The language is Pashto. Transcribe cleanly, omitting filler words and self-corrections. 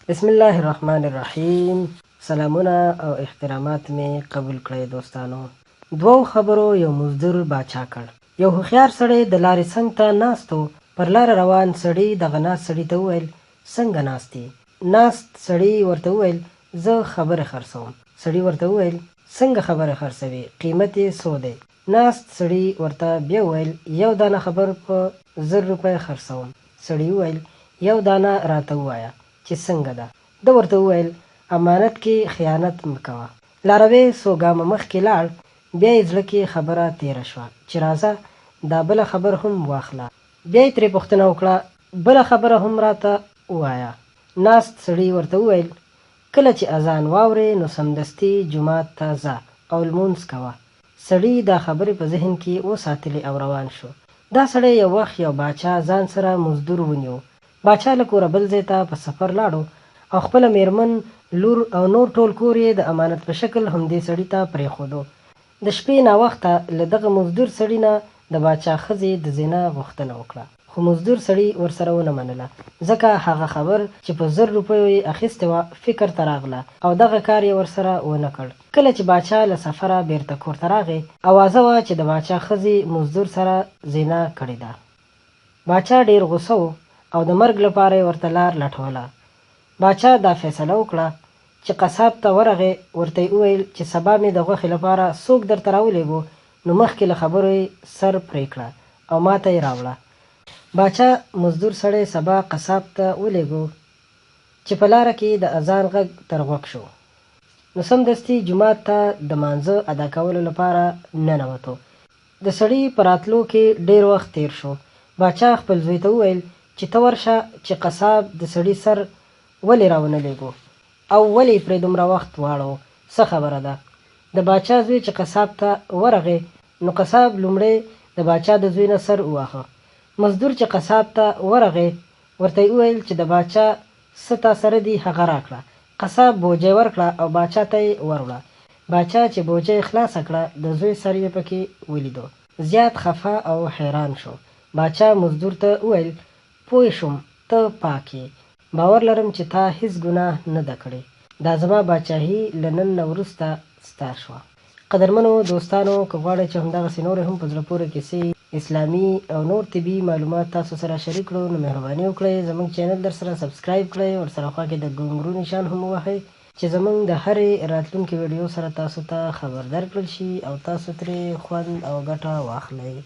بسم الله الرحمن الرحیم. سلامونه او احترامات می قبول کړئ دوستانو. دوو خبرو یو مزدور باچا کړ. یو هوښیار سړی د لارې څنګ ته ناستو. پر لاره روان سړي دغه ناست سړي ته وویل څنګه ناست یې؟ ناست سړي ورته وویل زه خبرې خرڅوم. سړي ورته وویل څنګه خبرې خرڅوي؟ قیمت یې څو دی؟ ناست سړي ورته بیا وویل یو دانه خبر په 1000 روپۍ خرڅوم. سړي وویل یو دانه راته ووایه چې څنګه ده. ده ورته وویل امانت کې خیانت مه کوه. لاروی څو ګامه مخکې لاړ، بیا یې زړه کې خبره تېره شوه چې راځه دا بله خبر هم واخله. بیا یې ترې پوښتنه وکړه بله خبره هم راته ووایه. ناست سړي ورته وویل کله چې اذان واورې نو سمدستي جومات ته ځه او لمونځ کوه. سړي دا خبرې په ذهن کې وساتلې او روان شو. دا سړی یو وخت یو باچا ځان سره مزدور ونیو. باچا له کوره بل ځای ته په سفر لاړو او خپله میرمن، لور او نور ټول کور یې د امانت په شکل همدې سړي ته پرېښودو. د شپې ناوخته له دغه مزدور سړي نه د باچا ښځې د زنا غوښتنه وکړه، خو مزدور سړي ورسره ونه منله، ځکه هغه خبر چې په 1000 روپیو یې اخیستې وه فکر ته راغله او دغه کار یې ورسره ونه کړ. کله چې باچا له سفره بیرته کور ته راغی، اوازه وه چې د باچا ښځې مزدور سره زنا کړې ده. باچا ډېر غوسه و او د مرګ لپاره یې ورته لار لټوله. باچا دا فیصله وکړه چې قصاب ته ورغی، ورته یې وویل چې سبا مې د غوښې لپاره څوک درته راولېږو نو مخکې له خبرو یې سر پرې کړه او ما ته یې راوړه. باچا مزدور سړی سبا قصاب ته ولېږو چې په لاره کې د اذان غږ تر غوږ شو نو سمدستي جومات ته د مانځه ادا کولو لپاره ننوتو. د سړي په راتلو کې ډېر وخت تېر شو. باچا خپل زوی ته وویل چې ته ورشه چې قصاب د سړي سر ولې راونه لېږو او ولې پرې دومره وخت واړو، څه خبره ده؟ د باچا زوی چې قصاب ته ورغی نو قصاب لومړی د باچا د زوی نه سر وواهه. مزدور چې قصاب ته ورغی ورته یې وویل چې د باچا څه تا سره دي هغه راکړه. قصاب بوجۍ ورکړه او باچا ته یې وروړه. باچا چې بوجۍ خلاصه کړه د زوی سر یې پکې ولیدو. زیات خفه او حیران شو. باچا مزدور ته وویل پوه شوم ته پاک یې، باور لرم چې تا هیڅ ګناه نه ده کړې. دا زما باچاهي له نن نه وروسته ستا شوه. قدرمنو دوستانو، که غواړئ چې همدغسې نورې هم په زړه پورې کیسې، اسلامي او نور طبي معلومات تاسو سره شریک کړو نو مهرباني وکړئ زموږ چینل در سره سبسکرایب کړئ، ورسره خوا کې د ګونګرو نشان هم ووهئ چې زموږ د هرې راتلونکې ویډیو سره تاسو ته خبردار کړل شي او تاسو ترې خوند او ګټه واخلئ.